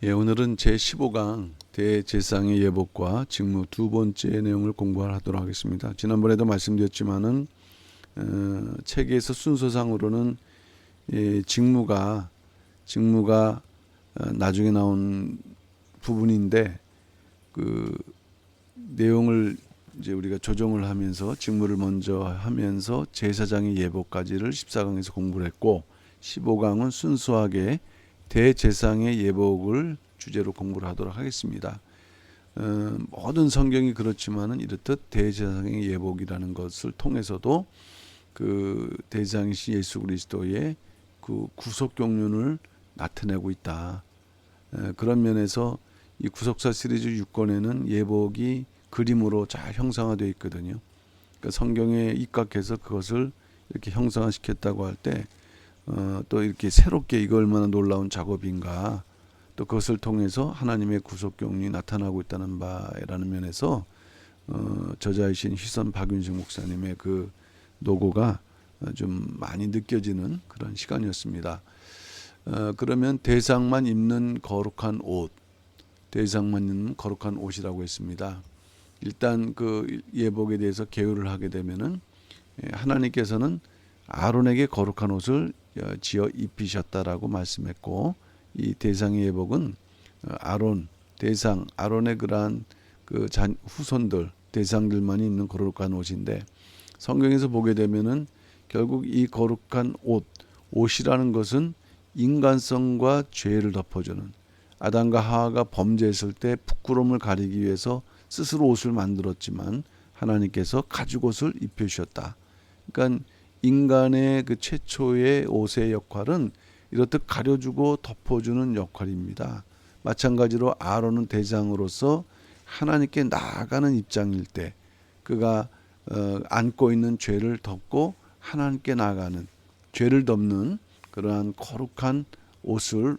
예, 오늘은 제15강 대제사장의 예복과 직무 두 번째 내용을 공부하도록 하겠습니다. 지난번에도 말씀드렸지만은 책에서 순서상으로는 직무가 나중에 나온 부분인데 그 내용을 이제 우리가 조정을 하면서 직무를 먼저 하면서 제사장의 예복까지를 14강에서 공부를 했고 15강은 순수하게 대제사장의 예복을 주제로 공부를 하도록 하겠습니다. 모든 성경이 그렇지만은 이렇듯 대제사장의 예복이라는 것을 통해서도 그 대제사장이신 예수 그리스도의 그 구속 경륜을 나타내고 있다. 그런 면에서 이 구속사 시리즈 6권에는 예복이 그림으로 잘 형상화되어 있거든요. 그러니까 성경에 입각해서 그것을 이렇게 형상화시켰다고 할 때 또 이렇게 새롭게 이거 얼마나 놀라운 작업인가, 또 그것을 통해서 하나님의 구속 경륜이 나타나고 있다는 바라는 면에서 저자이신 휘선 박윤식 목사님의 그 노고가 좀 많이 느껴지는 그런 시간이었습니다. 그러면 대상만 입는 거룩한 옷, 대상만 입는 거룩한 옷이라고 했습니다. 일단 그 예복에 대해서 개요를 하게 되면은 하나님께서는 아론에게 거룩한 옷을 지어 입히셨다라고 말씀했고, 이 대상의 예복은 아론의 그러한 그 후손들, 대상들만이 입는 거룩한 옷인데, 성경에서 보게 되면은 결국 이 거룩한 옷이라는 것은 인간성과 죄를 덮어주는, 아담과 하와가 범죄했을 때 부끄러움을 가리기 위해서 스스로 옷을 만들었지만 하나님께서 가죽 옷을 입혀주셨다. 그러니까 인간의 그 최초의 옷의 역할은 이렇듯 가려주고 덮어주는 역할입니다. 마찬가지로 아론은 대장으로서 하나님께 나아가는 입장일 때 그가 안고 있는 죄를 덮고 하나님께 나아가는, 죄를 덮는 그러한 거룩한 옷의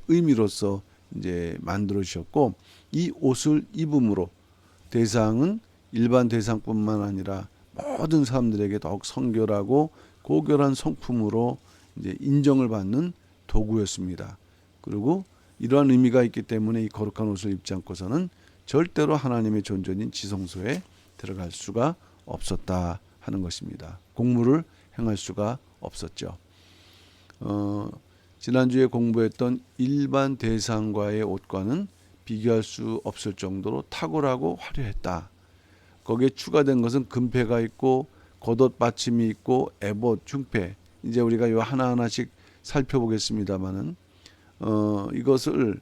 의미로서 이제 만들어 주셨고, 이 옷을 입음으로 대상은 일반 대상뿐만 아니라 모든 사람들에게 더욱 성결하고 고결한 성품으로 이제 인정을 받는 도구였습니다. 그리고 이러한 의미가 있기 때문에 이 거룩한 옷을 입지 않고서는 절대로 하나님의 존전인 지성소에 들어갈 수가 없었다 하는 것입니다. 공무를 행할 수가 없었죠. 지난주에 공부했던 일반 대상과의 옷과는 비교할 수 없을 정도로 탁월하고 화려했다. 거기에 추가된 것은 금패가 있고 겉옷 받침이 있고 에봇, 중패. 이제 우리가 요 하나하나씩 살펴보겠습니다만은 이것을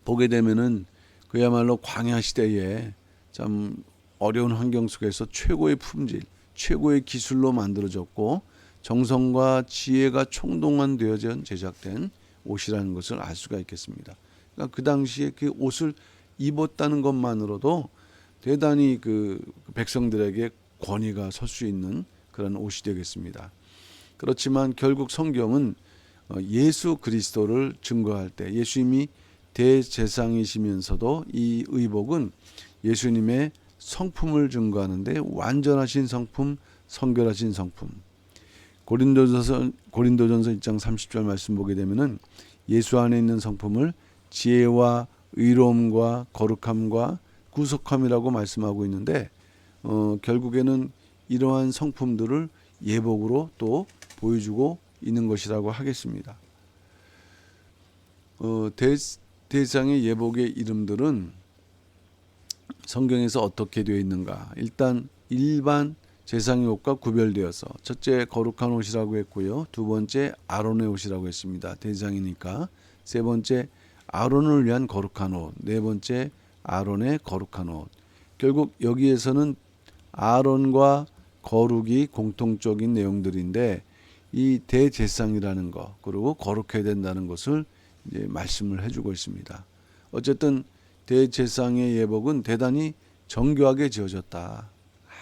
보게 되면은 그야말로 광야 시대에 참 어려운 환경 속에서 최고의 품질, 최고의 기술로 만들어졌고 정성과 지혜가 총동원되어져 제작된 옷이라는 것을 알 수가 있겠습니다. 그러니까 그 당시에 그 옷을 입었다는 것만으로도 대단히 그 백성들에게 권위가 설 수 있는 그런 옷이 되겠습니다. 그렇지만 결국 성경은 예수 그리스도를 증거할 때 예수님이 대제사장이시면서도 이 의복은 예수님의 성품을 증거하는데 완전하신 성품, 성결하신 성품. 고린도전서 1장 30절 말씀 보게 되면은 예수 안에 있는 성품을 지혜와 의로움과 거룩함과 구속함이라고 말씀하고 있는데 결국에는 이러한 성품들을 예복으로 또 보여주고 있는 것이라고 하겠습니다. 대상의 예복의 이름들은 성경에서 어떻게 되어 있는가? 일단 일반 제사장의 옷과 구별되어서 첫째 거룩한 옷이라고 했고요. 두 번째 아론의 옷이라고 했습니다. 대장이니까. 세 번째 아론을 위한 거룩한 옷. 네 번째 아론의 거룩한 옷. 결국 여기에서는 아론과 거룩이 공통적인 내용들인데 이 대제사장이라는 것, 그리고 거룩해야 된다는 것을 이제 말씀을 해주고 있습니다. 어쨌든 대제사장의 예복은 대단히 정교하게 지어졌다.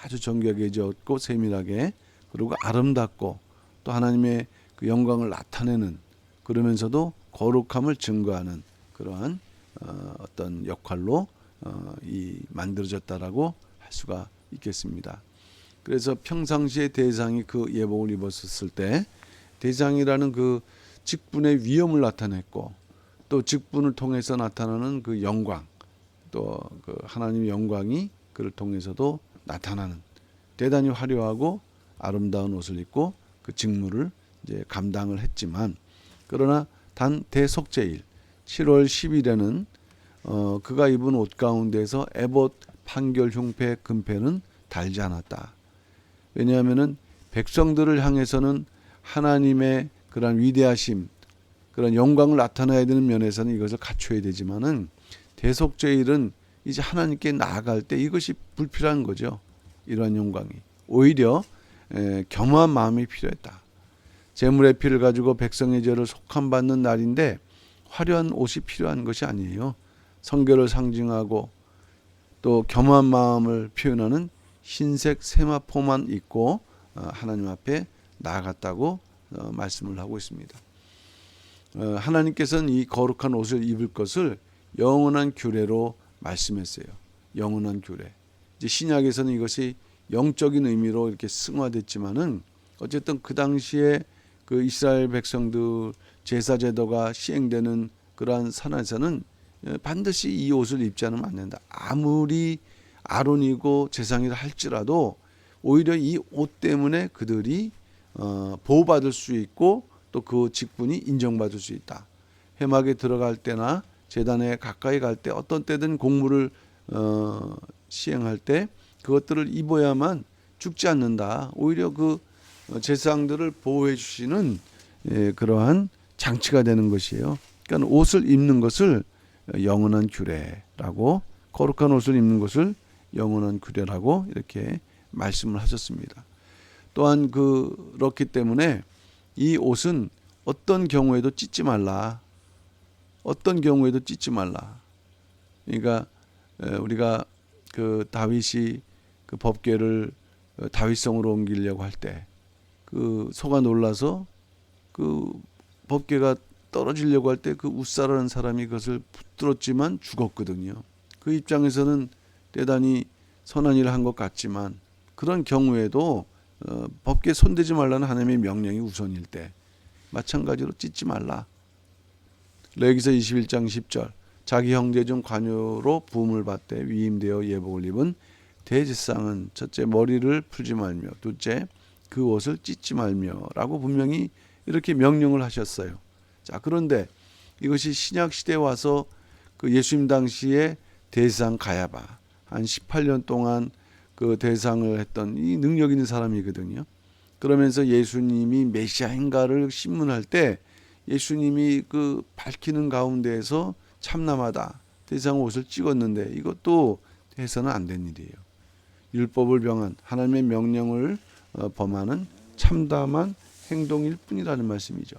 아주 정교하게 지었고 세밀하게, 그리고 아름답고 또 하나님의 그 영광을 나타내는, 그러면서도 거룩함을 증거하는 그러한 어떤 역할로 이 만들어졌다라고 할 수가 있겠습니다. 그래서 평상시에 대장이 그 예복을 입었을 때 대장이라는 그 직분의 위엄을 나타냈고, 또 직분을 통해서 나타나는 그 영광, 또 그 하나님의 영광이 그를 통해서도 나타나는 대단히 화려하고 아름다운 옷을 입고 그 직무를 이제 감당을 했지만, 그러나 단 대속죄일 7월 10일에는 그가 입은 옷 가운데서 에봇 판결 흉패 금패는 달지 않았다. 왜냐하면은 백성들을 향해서는 하나님의 그런 위대하심, 그런 영광을 나타내야 되는 면에서는 이것을 갖춰야 되지만은, 대속죄일은 이제 하나님께 나아갈 때 이것이 불필요한 거죠. 이러한 영광이 오히려 겸허한 마음이 필요했다. 제물의 피를 가지고 백성의 죄를 속함받는 날인데 화려한 옷이 필요한 것이 아니에요. 성결을 상징하고 또 겸허한 마음을 표현하는 흰색 세마포만 입고 하나님 앞에 나아갔다고 말씀을 하고 있습니다. 하나님께서는 이 거룩한 옷을 입을 것을 영원한 규례로 말씀했어요. 영원한 규례. 이제 신약에서는 이것이 영적인 의미로 이렇게 승화됐지만은, 어쨌든 그 당시에 그 이스라엘 백성들 제사 제도가 시행되는 그러한 산에서는 반드시 이 옷을 입지 않으면 안 된다. 아무리 아론이고 제사장이라 할지라도 오히려 이 옷 때문에 그들이 보호받을 수 있고 또 그 직분이 인정받을 수 있다. 회막에 들어갈 때나 제단에 가까이 갈 때, 어떤 때든 공무를 시행할 때 그것들을 입어야만 죽지 않는다. 오히려 그 제사장들을 보호해 주시는 그러한 장치가 되는 것이에요. 그러니까 옷을 입는 것을 영원한 규례라고, 거룩한 옷을 입는 것을 영원한 규례라고 이렇게 말씀을 하셨습니다. 또한 그렇기 때문에 이 옷은 어떤 경우에도 찢지 말라. 어떤 경우에도 찢지 말라. 그러니까 우리가 그 다윗이 그 법궤를 다윗성으로 옮기려고 할 때 그 소가 놀라서 그 법궤가 떨어지려고 할 때 그 웃사라는 사람이 그것을 붙들었지만 죽었거든요. 그 입장에서는 대단히 선한 일을 한 것 같지만, 그런 경우에도 법궤에 손대지 말라는 하나님의 명령이 우선일 때 마찬가지로 찢지 말라. 레위기서 21장 10절 자기 형제 중 관유로 부음을 받되 위임되어 예복을 입은 대제사장은 첫째 머리를 풀지 말며 둘째 그 옷을 찢지 말며 라고 분명히 이렇게 명령을 하셨어요. 자, 그런데 이것이 신약 시대에 와서 그 예수님 당시에 대제사장 가야바 한 18년 동안 그 대상을 했던 이 능력 있는 사람이거든요. 그러면서 예수님이 메시아인가를 신문할 때 예수님이 그 밝히는 가운데에서 참남하다 대상 옷을 찍었는데, 이것도 해서는 안 된 일이에요. 율법을 병한 하나님의 명령을 범하는 참담한 행동일 뿐이라는 말씀이죠.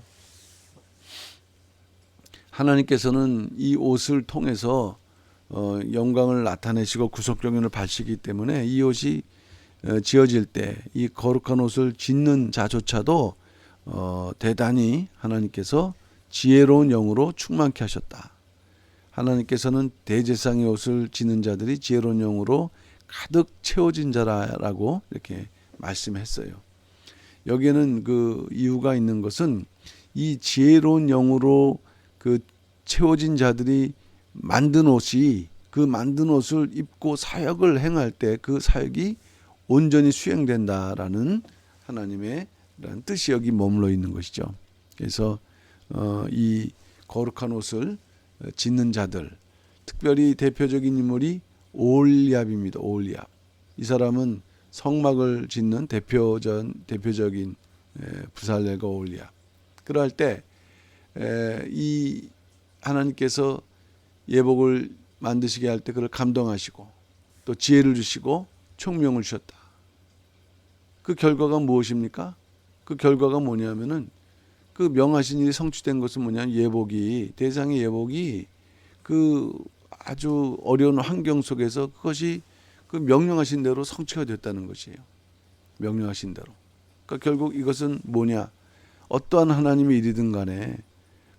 하나님께서는 이 옷을 통해서 영광을 나타내시고 구속경륜을 밝히기 때문에 이 옷이 지어질 때 이 거룩한 옷을 짓는 자조차도 대단히 하나님께서 지혜로운 영으로 충만케 하셨다. 하나님께서는 대제사장의 옷을 짓는 자들이 지혜로운 영으로 가득 채워진 자라고 이렇게 말씀했어요. 여기에는 그 이유가 있는 것은 이 지혜로운 영으로 그 채워진 자들이 만든 옷이, 그 만든 옷을 입고 사역을 행할 때 그 사역이 온전히 수행된다라는 하나님의 그런 뜻이 여기 머물러 있는 것이죠. 그래서 이 거룩한 옷을 짓는 자들, 특별히 대표적인 인물이 오홀리압입니다. 오홀리압. 이 사람은 성막을 짓는 대표적인 부살렐과 오홀리압. 그럴 때 이 하나님께서 예복을 만드시게 할 때 그를 감동하시고 또 지혜를 주시고 총명을 주셨다. 그 결과가 무엇입니까? 그 결과가 뭐냐면은 그 명하신 일이 성취된 것은 뭐냐면 대상의 예복이 그 아주 어려운 환경 속에서 그것이 그 명령하신 대로 성취가 됐다는 것이에요. 명령하신 대로. 그러니까 결국 이것은 뭐냐? 어떠한 하나님의 일이든 간에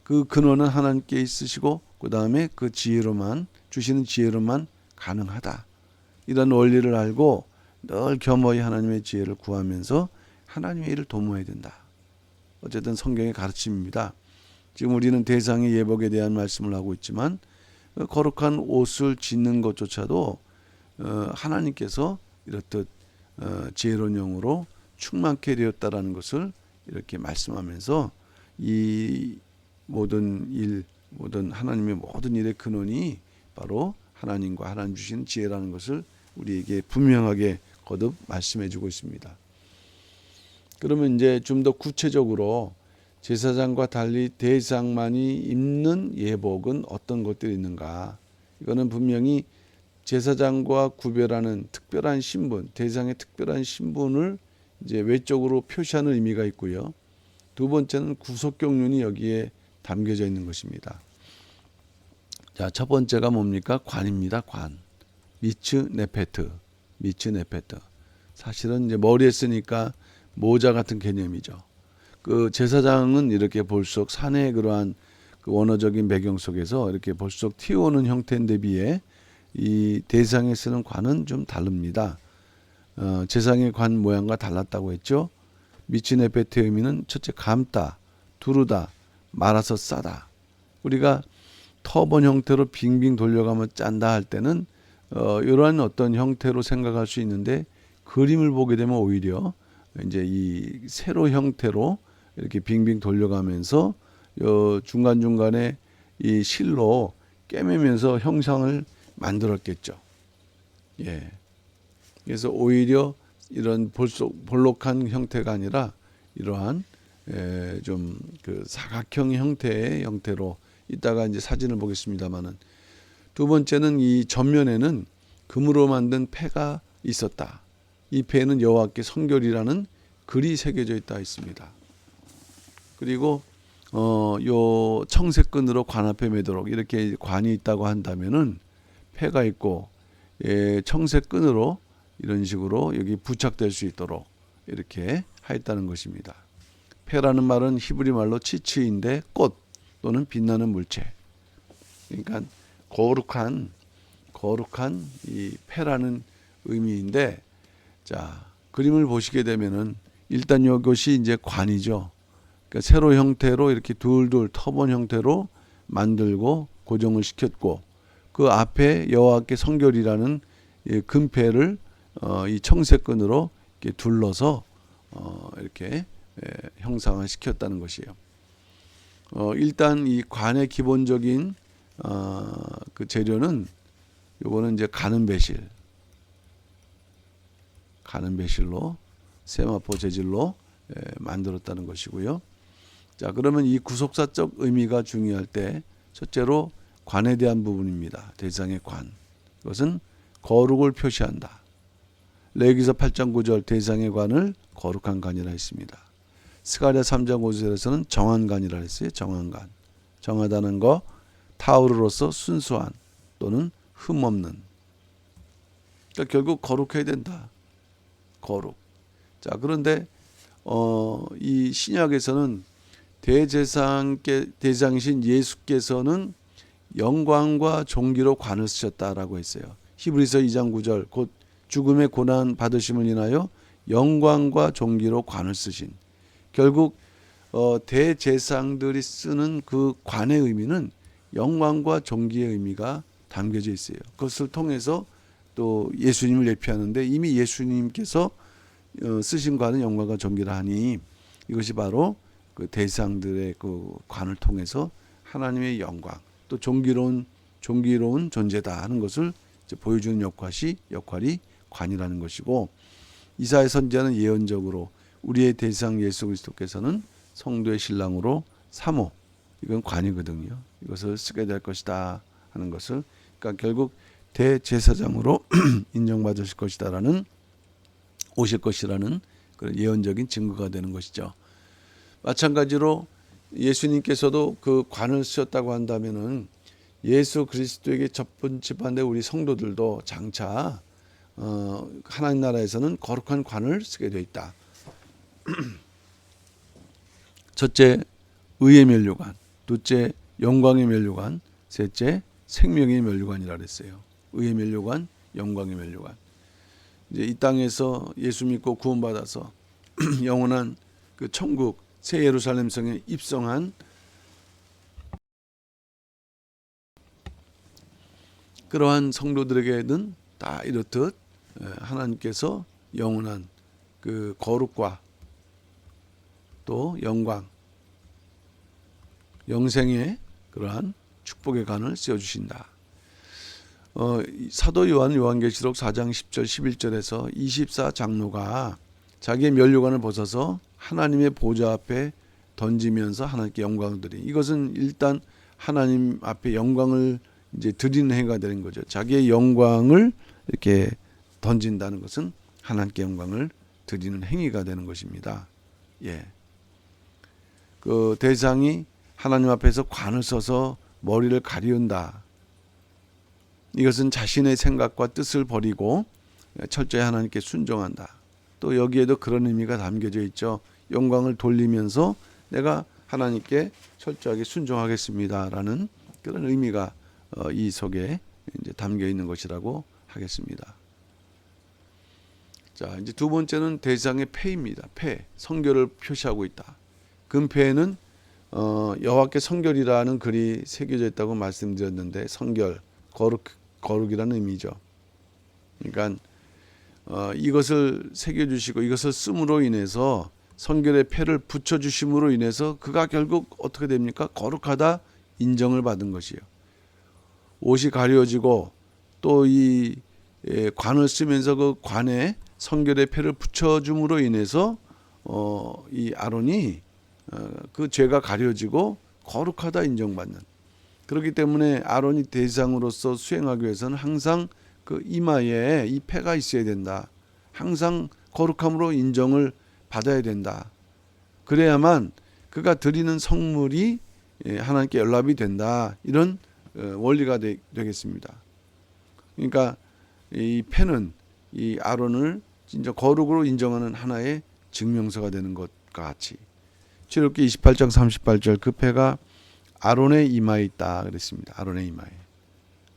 그 근원은 하나님께 있으시고 그 다음에 그 지혜로만 주시는 지혜로만 가능하다. 이런 원리를 알고 늘 겸허히 하나님의 지혜를 구하면서 하나님의 일을 도모해야 된다. 어쨌든 성경의 가르침입니다. 지금 우리는 대상의 예복에 대한 말씀을 하고 있지만 거룩한 옷을 짓는 것조차도 하나님께서 이렇듯 지혜로운 영으로 충만케 되었다라는 것을 이렇게 말씀하면서 이 모든 하나님의 모든 일의 근원이 바로 하나님과 하나님 주신 지혜라는 것을 우리에게 분명하게 거듭 말씀해 주고 있습니다. 그러면 이제 좀 더 구체적으로 제사장과 달리 대상만이 입는 예복은 어떤 것들이 있는가? 이거는 분명히 제사장과 구별하는 특별한 신분, 대상의 특별한 신분을 이제 외적으로 표시하는 의미가 있고요. 두 번째는 구속 경륜이 여기에 담겨져 있는 것입니다. 자, 첫 번째가 뭡니까? 관입니다. 관. 미츠 네페트. 사실은 이제 머리에 쓰니까 모자 같은 개념이죠. 그 제사장은 이렇게 볼수록 산의 그러한 그 원어적인 배경 속에서 이렇게 볼수록 튀어오는 형태인데 비해 이 대상에 쓰는 관은 좀 다릅니다. 제사장의 관 모양과 달랐다고 했죠. 미츠네페트의 의미는 첫째 감다, 두르다, 말아서 싸다. 우리가 터번 형태로 빙빙 돌려가며 짠다 할 때는 이러한 어떤 형태로 생각할 수 있는데 그림을 보게 되면 오히려 이제 이 세로 형태로 이렇게 빙빙 돌려가면서 중간중간에 이 실로 꿰매면서 형상을 만들었겠죠. 예. 그래서 오히려 이런 볼록한 형태가 아니라 이러한 좀 그 사각형 형태의 형태로 이따가 이제 사진을 보겠습니다만은 두 번째는 이 전면에는 금으로 만든 패가 있었다. 이 패는 여호와께 성결이라는 글이 새겨져 있다 있습니다. 그리고 요 청색끈으로 관 앞에 매도록 이렇게 관이 있다고 한다면은 패가 있고 청색끈으로 이런 식으로 여기 부착될 수 있도록 이렇게 하였다는 것입니다. 패라는 말은 히브리 말로 치츠인데 꽃 또는 빛나는 물체. 그러니까 거룩한 이 패라는 의미인데, 자 그림을 보시게 되면은 일단 이것이 이제 관이죠. 그러니까 세로 형태로 이렇게 둘둘 터번 형태로 만들고 고정을 시켰고 그 앞에 여호와께 성결이라는 금패를 이 청색끈으로 이렇게 둘러서 이렇게 형상화 시켰다는 것이에요. 일단 이 관의 기본적인 그 재료는 요거는 이제 가는 배실로 세마포 재질로 만들었다는 것이고요. 자, 그러면 이 구속사적 의미가 중요할 때 첫째로 관에 대한 부분입니다. 대상의 관. 이것은 거룩을 표시한다. 레위기서 8장 9절 대상의 관을 거룩한 관이라 했습니다. 스가랴 3장 5절에서는 정한 관이라 했어요. 정한 관. 정하다는 거 타우르로서 순수한 또는 흠없는. 그러니까 결국 거룩해야 된다. 거룩. 자, 그런데 이 신약에서는 대제사장이신 예수께서는 영광과 존귀로 관을 쓰셨다라고 했어요. 히브리서 2장 9절 곧 죽음의 고난 받으심을 인하여 영광과 존귀로 관을 쓰신. 결국 대제사장들이 쓰는 그 관의 의미는 영광과 존귀의 의미가 담겨져 있어요. 그것을 통해서 또 예수님을 예표하는데 이미 예수님께서 쓰신 관은 영광과 존귀라 하니 이것이 바로 그 대상들의 그 관을 통해서 하나님의 영광 또 존귀로운 존재다 하는 것을 보여주는 역할이 관이라는 것이고, 이사야 선지자는 예언적으로 우리의 대상 예수 그리스도께서는 성도의 신랑으로 3호 이건 관이거든요. 이것을 쓰게 될 것이다 하는 것을, 그러니까 결국 대제사장으로 인정받으실 것이다라는 오실 것이라는 그런 예언적인 증거가 되는 것이죠. 마찬가지로 예수님께서도 그 관을 쓰셨다고 한다면은 예수 그리스도에게 접붙임받은 우리 성도들도 장차 하나님 나라에서는 거룩한 관을 쓰게 되어 있다. 첫째 의의 면류관, 둘째 영광의 면류관, 셋째 생명의 면류관이라 그랬어요. 의의 면류관, 영광의 면류관. 이제 이 땅에서 예수 믿고 구원받아서 영원한 그 천국 새 예루살렘 성에 입성한 그러한 성도들에게는 다 이렇듯 하나님께서 영원한 그 거룩과 또 영광, 영생의 그러한 축복의 간을 씌워주신다. 사도 요한계시록 4장 10절 11절에서 24장로가 자기의 면류관을 벗어서 하나님의 보좌 앞에 던지면서 하나님께 영광을 드리. 이것은 일단 하나님 앞에 영광을 이제 드리는 행위가 되는 거죠. 자기의 영광을 이렇게 던진다는 것은 하나님께 영광을 드리는 행위가 되는 것입니다. 예. 그 대상이 하나님 앞에서 관을 써서 머리를 가리운다. 이것은 자신의 생각과 뜻을 버리고 철저히 하나님께 순종한다. 또 여기에도 그런 의미가 담겨져 있죠. 영광을 돌리면서 내가 하나님께 철저하게 순종하겠습니다라는 그런 의미가 이 속에 이제 담겨 있는 것이라고 하겠습니다. 자, 이제 두 번째는 대상의 패입니다. 패, 성결을 표시하고 있다. 금패에는 여호와께 성결이라는 글이 새겨져 있다고 말씀드렸는데, 성결, 거룩이라는 의미죠. 그러니까 이것을 새겨주시고 이것을 씀으로 인해서 성결의 패를 붙여주심으로 인해서 그가 결국 어떻게 됩니까? 거룩하다 인정을 받은 것이에요. 옷이 가려지고 또 이 관을 쓰면서 그 관에 성결의 패를 붙여줌으로 인해서 이 아론이 그 죄가 가려지고 거룩하다 인정받는. 그렇기 때문에 아론이 대상으로서 수행하기 위해서는 항상 그 이마에 이 패가 있어야 된다. 항상 거룩함으로 인정을 받아야 된다. 그래야만 그가 드리는 성물이 하나님께 연락이 된다. 이런 원리가 되겠습니다. 그러니까 이 패는 이 아론을 진짜 거룩으로 인정하는 하나의 증명서가 되는 것과 같이, 출애굽기 28장 38절 그 패가 아론의 이마에 있다 그랬습니다. 아론의 이마에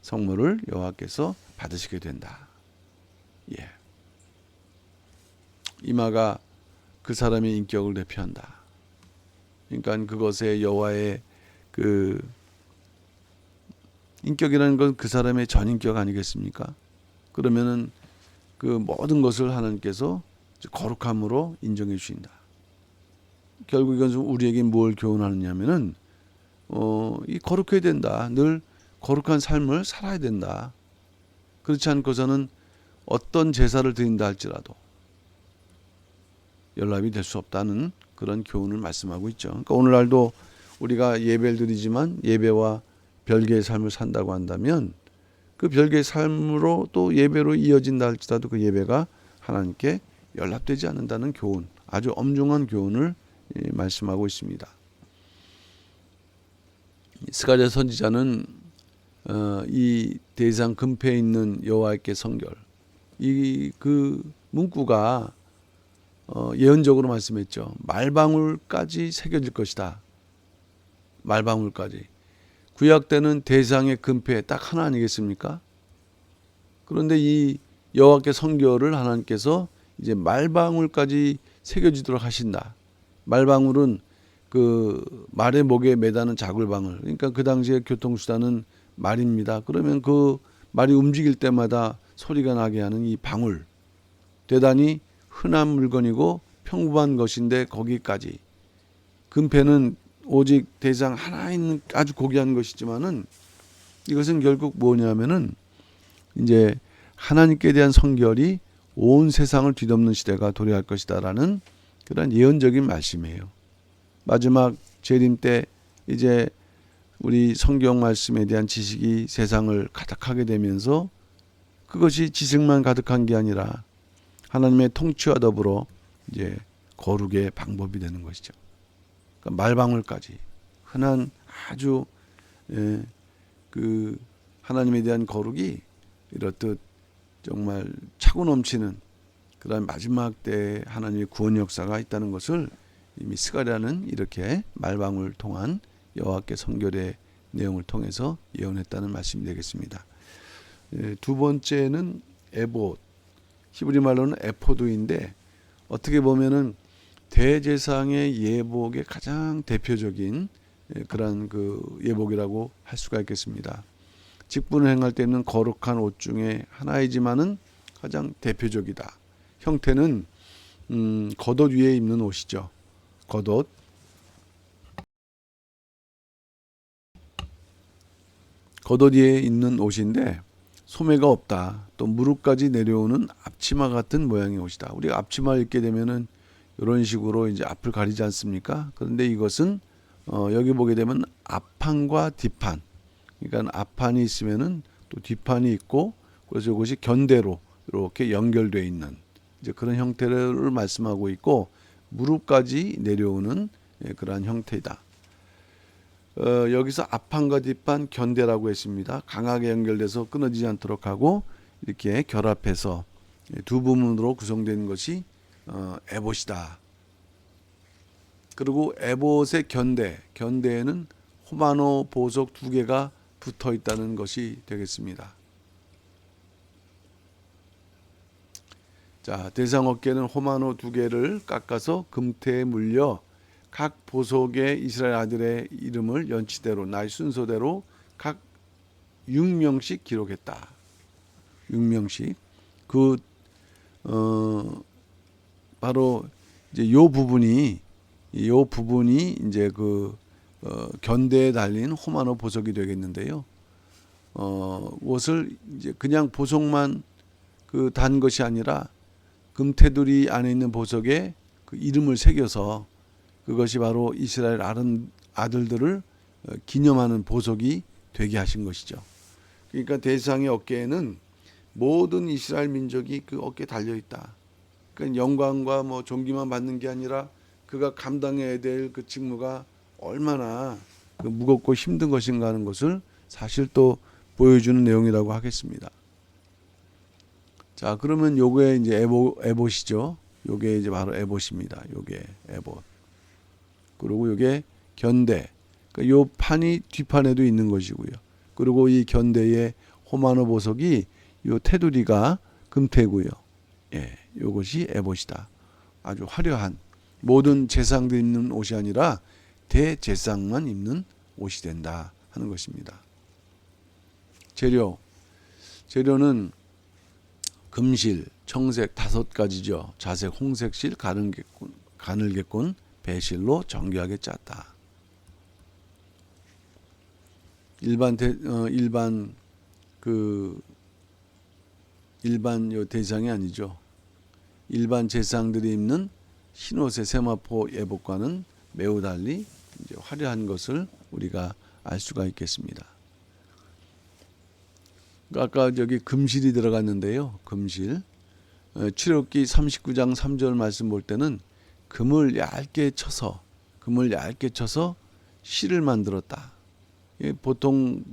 성물을 여호와께서 받으시게 된다. 예. 이마가 그 사람의 인격을 대표한다. 그러니까 그것에 여호와의 그 인격이라는 건 그 사람의 전인격 아니겠습니까? 그러면은 그 모든 것을 하나님께서 거룩함으로 인정해 주신다. 결국 이건 우리에게 뭘 교훈하느냐면은 이 거룩해야 된다. 늘 거룩한 삶을 살아야 된다. 그렇지 않고서는 어떤 제사를 드린다 할지라도 연락이 될 수 없다는 그런 교훈을 말씀하고 있죠. 그러니까 오늘날도 우리가 예배를 드리지만 예배와 별개의 삶을 산다고 한다면 그 별개의 삶으로 또 예배로 이어진다 할지라도 그 예배가 하나님께 연락되지 않는다는 교훈, 아주 엄중한 교훈을 말씀하고 있습니다. 스가랴 선지자는 이 대상 금패에 있는 여호와께 성결, 이 그 문구가 예언적으로 말씀했죠. 말방울까지 새겨질 것이다. 말방울까지. 구약 때는 대상의 금패 딱 하나 아니겠습니까? 그런데 이 여호와께 성결을 하나님께서 이제 말방울까지 새겨지도록 하신다. 말방울은 그 말의 목에 매다는 자굴방울. 그러니까 그 당시에 교통수단은 말입니다. 그러면 그 말이 움직일 때마다 소리가 나게 하는 이 방울. 대단히 흔한 물건이고 평범한 것인데 거기까지. 금패는 오직 대상 하나 있는 아주 고귀한 것이지만은 이것은 결국 뭐냐면은 이제 하나님께 대한 성결이 온 세상을 뒤덮는 시대가 도래할 것이다라는 그런 예언적인 말씀이에요. 마지막 재림 때 이제 우리 성경 말씀에 대한 지식이 세상을 가득하게 되면서 그것이 지식만 가득한 게 아니라 하나님의 통치와 더불어 이제 거룩의 방법이 되는 것이죠. 그러니까 말방울까지 흔한 아주 그 하나님에 대한 거룩이 이렇듯 정말 차고 넘치는 그런 마지막 때 하나님의 구원 역사가 있다는 것을 이미 스가랴는 이렇게 말방울 통한 여호와께 성결의 내용을 통해서 예언했다는 말씀이 되겠습니다. 두 번째는 에봇, 히브리 말로는 에포드인데 어떻게 보면은 대제사장의 예복의 가장 대표적인 그런 그 예복이라고 할 수가 있겠습니다. 직분을 행할 때 입는 거룩한 옷 중에 하나이지만은 가장 대표적이다. 형태는 겉옷 위에 입는 옷이죠. 겉옷. 겉옷 위에 입는 옷인데 소매가 없다. 또 무릎까지 내려오는 앞치마 같은 모양의 옷이다. 우리가 앞치마를 입게 되면은 이런 식으로 이제 앞을 가리지 않습니까? 그런데 이것은 여기 보게 되면 앞판과 뒷판. 그러니까 앞판이 있으면은 또 뒷판이 있고, 그래서 이것이 견대로 이렇게 연결되어 있는 이제 그런 형태를 말씀하고 있고, 무릎까지 내려오는 그러한 형태이다. 여기서 앞판과 뒷판 견대라고 했습니다. 강하게 연결돼서 끊어지지 않도록 하고 이렇게 결합해서 두 부분으로 구성된 것이 에봇이다. 그리고 에봇의 견대에는 호마노 보석 2개가 붙어 있다는 것이 되겠습니다. 자, 대상 어깨는 호마노 2개를 깎아서 금태에 물려 각 보석에 이스라엘 아들의 이름을 연치대로 나의 순서대로 각 6명씩 기록했다. 6명씩. 바로 이제 요 부분이 이제 견대에 달린 호마노 보석이 되겠는데요. 옷을 이제 그냥 보석만 단 것이 아니라 금테두리 안에 있는 보석에 그 이름을 새겨서 그것이 바로 이스라엘 아들들을 기념하는 보석이 되게 하신 것이죠. 그러니까 대상의 어깨에는 모든 이스라엘 민족이 그 어깨에 달려 있다. 그러니까 영광과 뭐 존귀만 받는 게 아니라 그가 감당해야 될 그 직무가 얼마나 무겁고 힘든 것인가 하는 것을 사실 또 보여주는 내용이라고 하겠습니다. 자, 그러면 요게 이제 에봇이죠. 요게 이제 바로 에봇입니다. 요게 에봇. 그리고 요게 견대. 그러니까 요 판이 뒷판에도 있는 것이고요. 그리고 이 견대의 호마노 보석이 요 테두리가 금태고요. 예, 요것이 에봇이다. 아주 화려한 모든 제상들 입는 옷이 아니라 대제상만 입는 옷이 된다 하는 것입니다. 재료는 금실, 청색 5가지죠. 자색, 홍색실, 가늘개꾼, 배실로 정교하게 짰다. 일반 요 대상이 아니죠. 일반 제상들이 입는 흰옷의 세마포 예복과는 매우 달리 이제 화려한 것을 우리가 알 수가 있겠습니다. 아까 저기 금실이 들어갔는데요. 금실. 출애굽기 39장 3절 말씀 볼 때는 금을 얇게 쳐서 실을 만들었다. 보통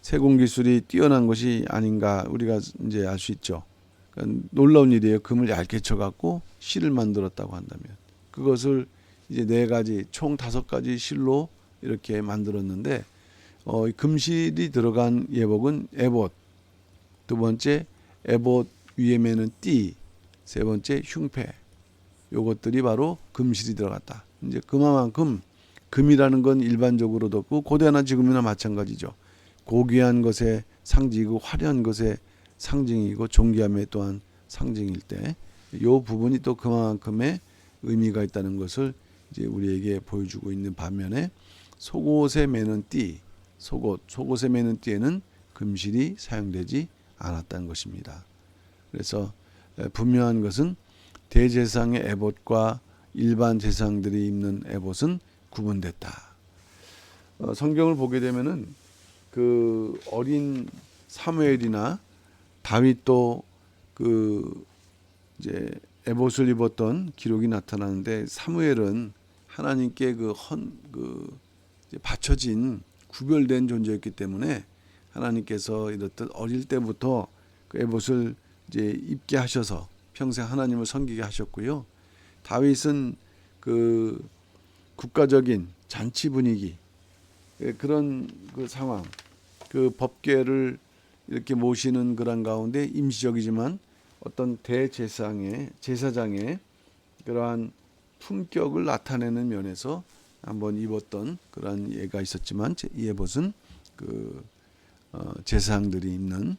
세공 기술이 뛰어난 것이 아닌가 우리가 이제 알 수 있죠. 그러니까 놀라운 일이에요. 금을 얇게 쳐갖고 실을 만들었다고 한다면 그것을 이제 4가지 총 5가지 실로 이렇게 만들었는데 금실이 들어간 예복은 에봇, 2번째 에봇 위에 매는 띠, 3번째 흉패. 요것들이 바로 금실이 들어갔다. 이제 그만큼 금이라는 건 일반적으로도 없고 고대나 지금이나 마찬가지죠. 고귀한 것의 상징이고 화려한 것의 상징이고 존귀함의 또한 상징일 때 이 부분이 또 그만큼의 의미가 있다는 것을 이제 우리에게 보여주고 있는 반면에 속옷에 매는 띠, 속옷에 매는 띠에는 금실이 사용되지 않았다는 것입니다. 그래서 분명한 것은 대제상의 에봇과 일반 제상들이 입는 에봇은 구분됐다. 성경을 보게 되면은 그 어린 사무엘이나 다윗도 이제 에봇을 입었던 기록이 나타나는데 사무엘은 하나님께 바쳐진 구별된 존재였기 때문에 하나님께서 이렇듯 어릴 때부터 그 에봇을 이제 입게 하셔서 평생 하나님을 섬기게 하셨고요. 다윗은 그 국가적인 잔치 분위기 그런 그 상황, 그 법궤를 이렇게 모시는 그런 가운데 임시적이지만 어떤 제사장의 그러한 품격을 나타내는 면에서 한번 입었던 그러한 예가 있었지만 이 에봇은 제사장들이 입는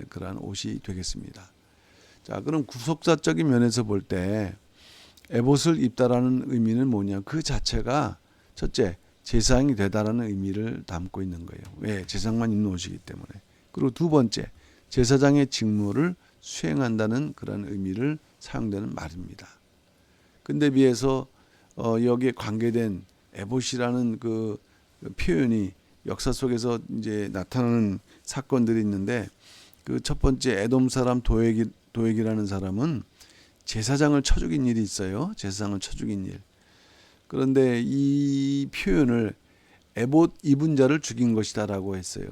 그러한 옷이 되겠습니다. 자, 그럼 구속사적인 면에서 볼 때 에봇을 입다라는 의미는 뭐냐? 그 자체가 첫째, 제사장이 되다라는 의미를 담고 있는 거예요. 왜? 제사장만 입는 옷이기 때문에. 그리고 두 번째, 제사장의 직무를 수행한다는 그런 의미를 사용되는 말입니다. 근데 비해서 여기에 관계된 에봇이라는 그 표현이 역사 속에서 이제 나타나는 사건들이 있는데, 그 첫 번째 에돔 사람 도액이라는 사람은 제사장을 쳐 죽인 일이 있어요. 제사장을 쳐 죽인 일. 그런데 이 표현을 에봇 입은 자를 죽인 것이다라고 했어요.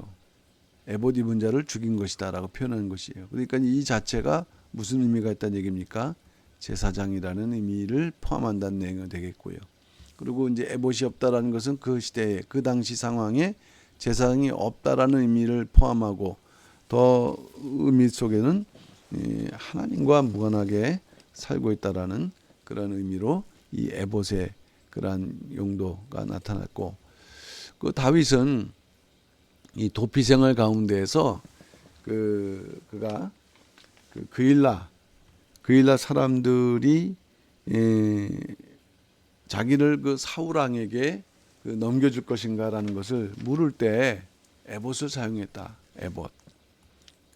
에봇 입은 자를 죽인 것이다라고 표현한 것이에요. 그러니까 이 자체가 무슨 의미가 있다는 얘기입니까? 제사장이라는 의미를 포함한다는 내용이 되겠고요. 그리고 이제 에봇이 없다라는 것은 그 시대에 그 당시 상황에 제사장이 없다라는 의미를 포함하고, 더 의미 속에는 하나님과 무관하게 살고 있다라는 그런 의미로 이 에봇의 그러한 용도가 나타났고, 그 다윗은 이 도피 생활 가운데에서 그가 그일라 사람들이 자기를 그 사울 왕에게 넘겨줄 것인가라는 것을 물을 때 에봇을 사용했다. 에봇.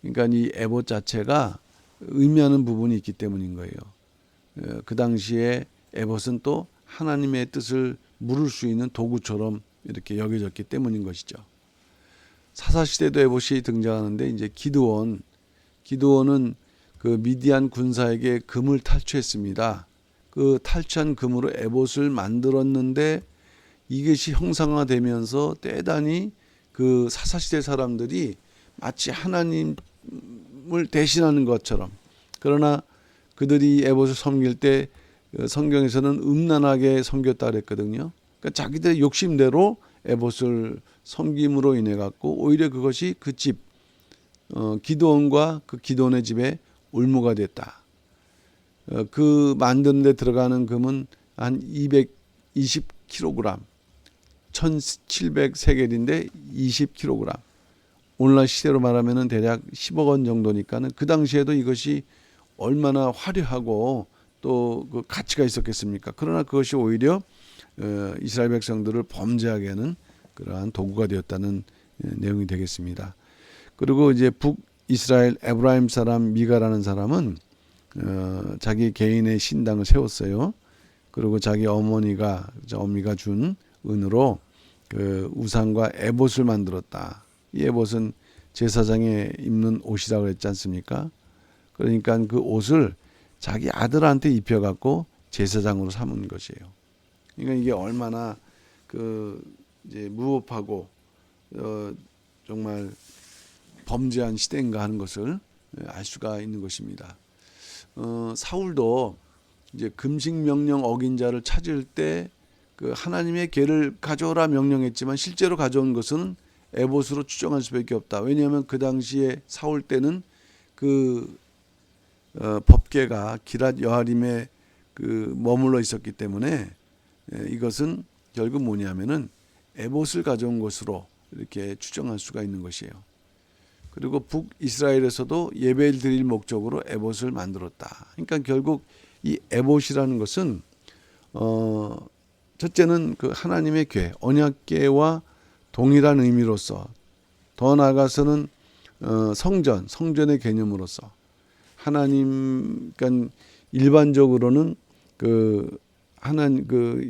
그러니까 이 에봇 자체가 의미하는 부분이 있기 때문인 거예요. 그 당시에 에봇은 또 하나님의 뜻을 물을 수 있는 도구처럼 이렇게 여겨졌기 때문인 것이죠. 사사시대도 에봇이 등장하는데, 이제 기드온은 그 미디안 군사에게 금을 탈취했습니다. 그 탈취한 금으로 에봇을 만들었는데, 이것이 형상화되면서 대단히 그 사사시대 사람들이 마치 하나님을 대신하는 것처럼, 그러나 그들이 에봇을 섬길 때 성경에서는 음란하게 섬겼다 그랬거든요. 그러니까 자기들의 욕심대로 에봇을 섬김으로 인해 갖고 오히려 그것이 그 집 기드온과 그 기드온의 집에 올무가 됐다. 그 만드는 데 들어가는 금은 한 220kg, 1700세겔인데 20kg. 오늘날 시대로 말하면은 대략 10억 원 정도니까는 그 당시에도 이것이 얼마나 화려하고 또 그 가치가 있었겠습니까? 그러나 그것이 오히려 이스라엘 백성들을 범죄하게 하는 그러한 도구가 되었다는 내용이 되겠습니다. 그리고 이제 북이스라엘 에브라임 사람 미가라는 사람은 자기 개인의 신당을 세웠어요. 그리고 자기 어머니가 준 은으로 그 우상과 에봇을 만들었다. 이 에봇은 제사장에 입는 옷이라고 했지 않습니까? 그러니까 그 옷을 자기 아들한테 입혀갖고 제사장으로 삼은 것이에요. 그러니까 이게 얼마나 이제 무법하고 정말 범죄한 시대인가 하는 것을 알 수가 있는 것입니다. 사울도 이제 금식 명령 어긴 자를 찾을 때 그 하나님의 궤를 가져오라 명령했지만 실제로 가져온 것은 에봇으로 추정할 수밖에 없다. 왜냐하면 그 당시에 사울 때는 그 법궤가 기랏 여아림에 머물러 있었기 때문에 이것은 결국 뭐냐면은 에봇을 가져온 것으로 이렇게 추정할 수가 있는 것이에요. 그리고 북이스라엘에서도 예배를 드릴 목적으로 에봇을 만들었다. 그러니까 결국 이 에봇이라는 것은 첫째는 그 하나님의 궤, 언약궤와 동일한 의미로서, 더 나아가서는 성전의 개념으로서 하나님, 그러니까 일반적으로는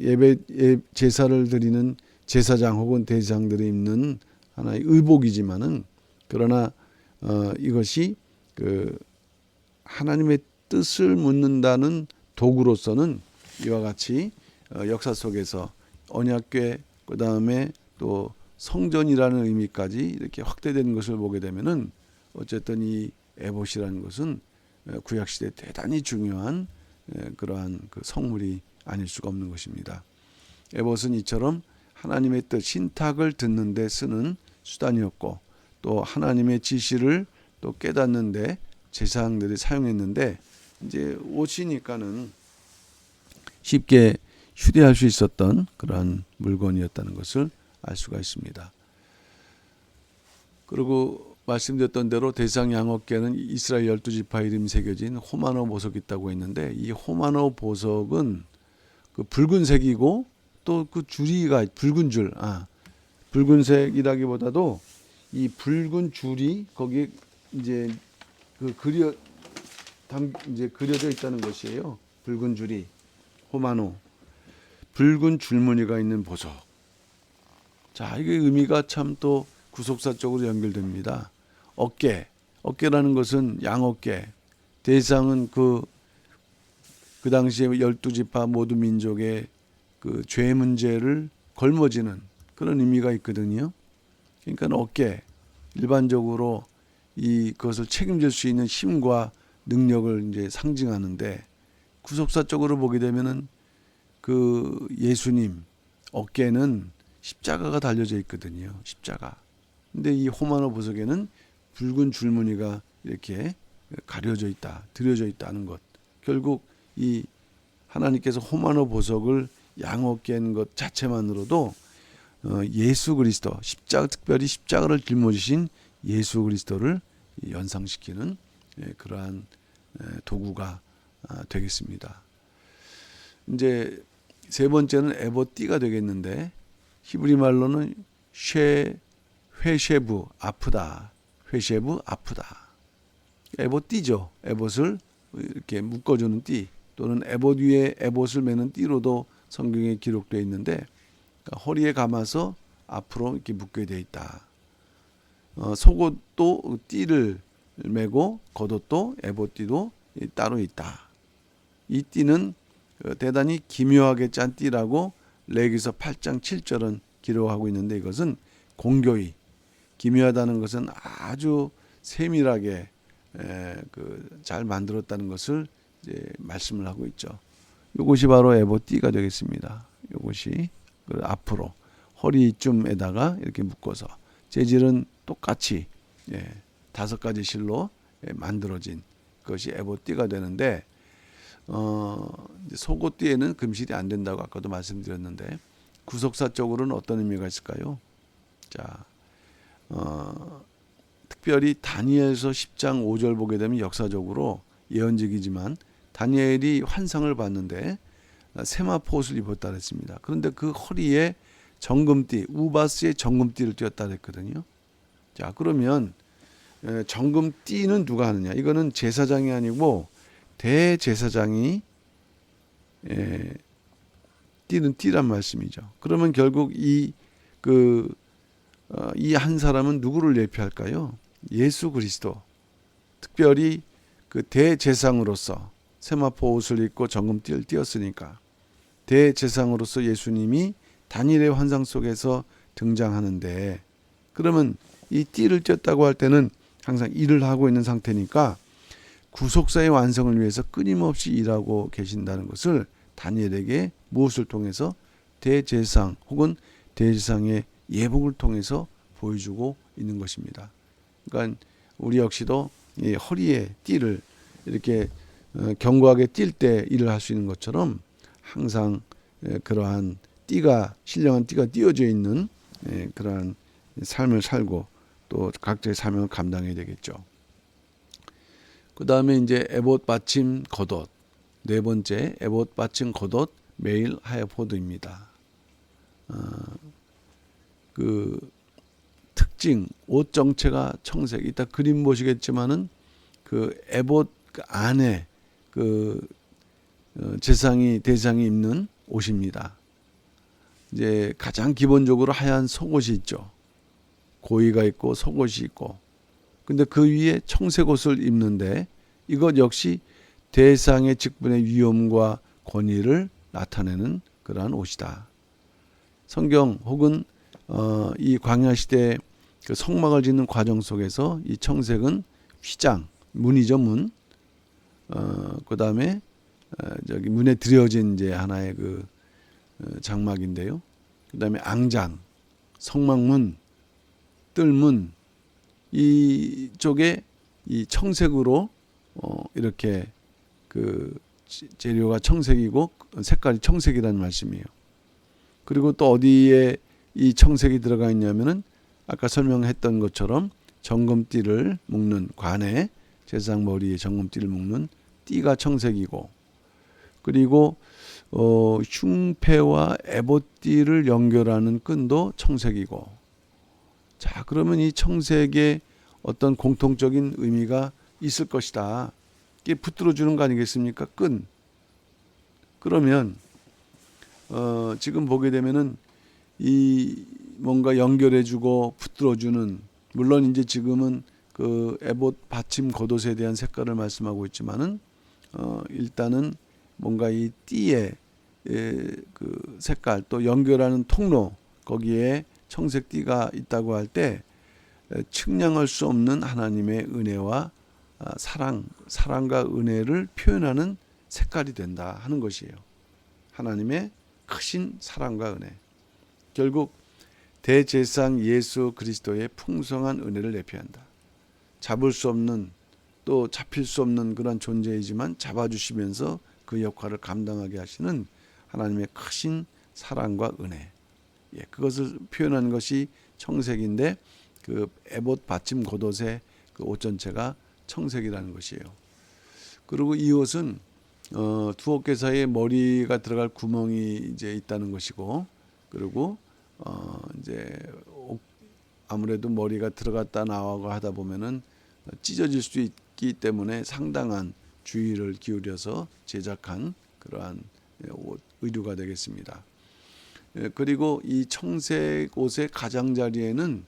예배 제사를 드리는 제사장 혹은 대제사장들이 입는 하나의 의복이지만은, 그러나 이것이 하나님의 뜻을 묻는다는 도구로서는 이와 같이 역사 속에서 언약궤, 그 다음에 또 성전이라는 의미까지 이렇게 확대되는 것을 보게 되면은 어쨌든 이 에봇이라는 것은 구약 시대 대단히 중요한 그러한 그 성물이 아닐 수가 없는 것입니다. 에봇은 이처럼 하나님의 뜻, 신탁을 듣는 데 쓰는 수단이었고, 또 하나님의 지시를 또 깨닫는데 제사장들이 사용했는데, 이제 옷이니까는 쉽게 휴대할 수 있었던 그러한 물건이었다는 것을 알 수가 있습니다. 그리고 말씀드렸던 대로 대상 양어깨는 이스라엘 12지파 이름이 새겨진 호마노 보석이 있다고 했는데, 이 호마노 보석은 그 붉은색이고 또 그 줄이가 붉은 줄, 붉은색이라기보다도 이 붉은 줄이 거기에 이제 그 이제 그려져 있다는 것이에요. 붉은 줄이 호마노, 붉은 줄무늬가 있는 보석. 자, 이게 의미가 참 또 구속사적으로 연결됩니다. 어깨라는 것은 양어깨. 대상은 그 당시에 12지파 모두 민족의 그 죄 문제를 걸머지는 그런 의미가 있거든요. 그러니까 어깨, 일반적으로 그것을 책임질 수 있는 힘과 능력을 이제 상징하는데, 구속사적으로 보게 되면은 그 예수님 어깨는 십자가가 달려져 있거든요. 십자가. 근데 이 호마노 보석에는 붉은 줄무늬가 이렇게 가려져 있다, 들여져 있다는 것. 결국 이 하나님께서 호마노 보석을 양어깨인 것 자체만으로도 예수 그리스도, 특별히 십자가를 짊어지신 예수 그리스도를 연상시키는 그러한 도구가 되겠습니다. 이제 세 번째는 에봇띠가 되겠는데, 히브리 말로는 회쉐부, 아프다. 회쉐부, 아프다. 에봇띠죠. 에봇을 이렇게 묶어주는 띠, 또는 에봇 위에 에봇을 매는 띠로도 성경에 기록되어 있는데, 그러니까 허리에 감아서 앞으로 이렇게 묶게 되어 있다. 속옷도 띠를 매고 겉옷도 에봇띠도 따로 있다. 이 띠는 대단히 기묘하게 짠 띠라고 레위기서 8장 7절은 기록하고 있는데, 이것은 공교히, 기묘하다는 것은 아주 세밀하게 잘 만들었다는 것을 이제 말씀을 하고 있죠. 이것이 바로 에봇띠가 되겠습니다. 이것이 앞으로 허리쯤에다가 이렇게 묶어서, 재질은 똑같이 5가지 실로 만들어진 것이 에봇띠가 되는데, 속옷띠에는 금실이 안 된다고 아까도 말씀드렸는데, 구속사적으로는 어떤 의미가 있을까요? 자, 특별히 다니엘서 10장 5절 보게 되면 역사적으로 예언적이지만, 다니엘이 환상을 봤는데 세마포 옷을 입었다 그랬습니다. 그런데 그 허리에 정금띠, 우바스의 정금띠를 띄었다 그랬거든요. 자, 그러면 정금띠는 누가 하느냐? 이거는 제사장이 아니고 대제사장이 띠는 띠란 말씀이죠. 그러면 결국 이 한 사람은 누구를 예표할까요? 예수 그리스도. 특별히 그 대제사장으로서 세마포 옷을 입고 정금띠를 띄었으니까, 대제사장으로서 예수님이 다니엘의 환상 속에서 등장하는데, 그러면 이 띠를 띄었다고 할 때는 항상 일을 하고 있는 상태니까 구속사의 완성을 위해서 끊임없이 일하고 계신다는 것을 다니엘에게 무엇을 통해서? 대제사장 혹은 대제사장의 예복을 통해서 보여주고 있는 것입니다. 그러니까 우리 역시도 이 허리에 띠를 이렇게 견고하게 띌 때 일을 할 수 있는 것처럼, 항상 그러한 신령한 띠가 띄어져 있는 그러한 삶을 살고 또 각자의 사명을 감당해야 되겠죠. 그 다음에 이제 에봇 받침 겉옷, 네 번째 에봇 받침 겉옷 메일 하에포드입니다. 그 특징, 옷 정체가 청색. 이따 그림 보시겠지만은 그 에봇 안에 대상이 입는 옷입니다. 이제 가장 기본적으로 하얀 속옷이 있죠. 고위가 있고 속옷이 있고, 근데 그 위에 청색 옷을 입는데, 이것 역시 대상의 직분의 위엄과 권위를 나타내는 그러한 옷이다. 성경 혹은 이 광야 시대 그 성막을 짓는 과정 속에서 이 청색은 휘장, 문이죠, 문. 그 다음에 저기 문에 들여진 이제 하나의 그 장막인데요. 그 다음에 앙장, 성막문, 뜰문, 이쪽에 이 청색으로 이렇게 그 재료가 청색이고 색깔이 청색이라는 말씀이에요. 그리고 또 어디에 이 청색이 들어가 있냐면은 아까 설명했던 것처럼 정금띠를 묶는 관에 제사장 머리에 정금띠를 묶는 띠가 청색이고, 그리고 흉패와 에봇띠를 연결하는 끈도 청색이고. 자, 그러면 이 청색에 어떤 공통적인 의미가 있을 것이다. 이게 붙들어 주는 거 아니겠습니까? 끈. 그러면 지금 보게 되면은 이 뭔가 연결해주고 붙들어주는, 물론 이제 지금은 그 에봇 받침 겉옷에 대한 색깔을 말씀하고 있지만은 일단은 뭔가 이 띠의 그 색깔, 또 연결하는 통로, 거기에 청색 띠가 있다고 할 때 측량할 수 없는 하나님의 은혜와 사랑과 은혜를 표현하는 색깔이 된다 하는 것이에요. 하나님의 크신 사랑과 은혜. 결국 대제사장 예수 그리스도의 풍성한 은혜를 내피한다. 잡을 수 없는, 또 잡힐 수 없는 그런 존재이지만 잡아주시면서 그 역할을 감당하게 하시는 하나님의 크신 사랑과 은혜. 예, 그것을 표현하는 것이 청색인데, 그 에봇 받침 겉옷의 그 옷 전체가 청색이라는 것이에요. 그리고 이 옷은 두 어깨 사이에 머리가 들어갈 구멍이 이제 있다는 것이고, 그리고 이제 아무래도 머리가 들어갔다 나와고 하다 보면은 찢어질 수 있기 때문에 상당한 주의를 기울여서 제작한 그러한 옷, 의류가 되겠습니다. 그리고 이 청색 옷의 가장자리에는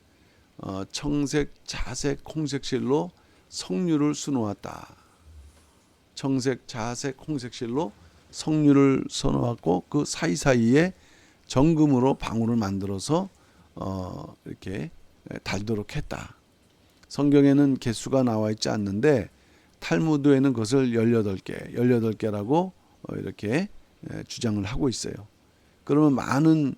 청색, 자색, 홍색실로 석류를 수놓았다. 청색, 자색, 홍색실로 석류를 써놓았고, 그 사이사이에 정금으로 방울을 만들어서 이렇게 달도록 했다. 성경에는 개수가 나와 있지 않는데 탈무드에는 그것을 18개라고 이렇게 주장을 하고 있어요. 그러면 많은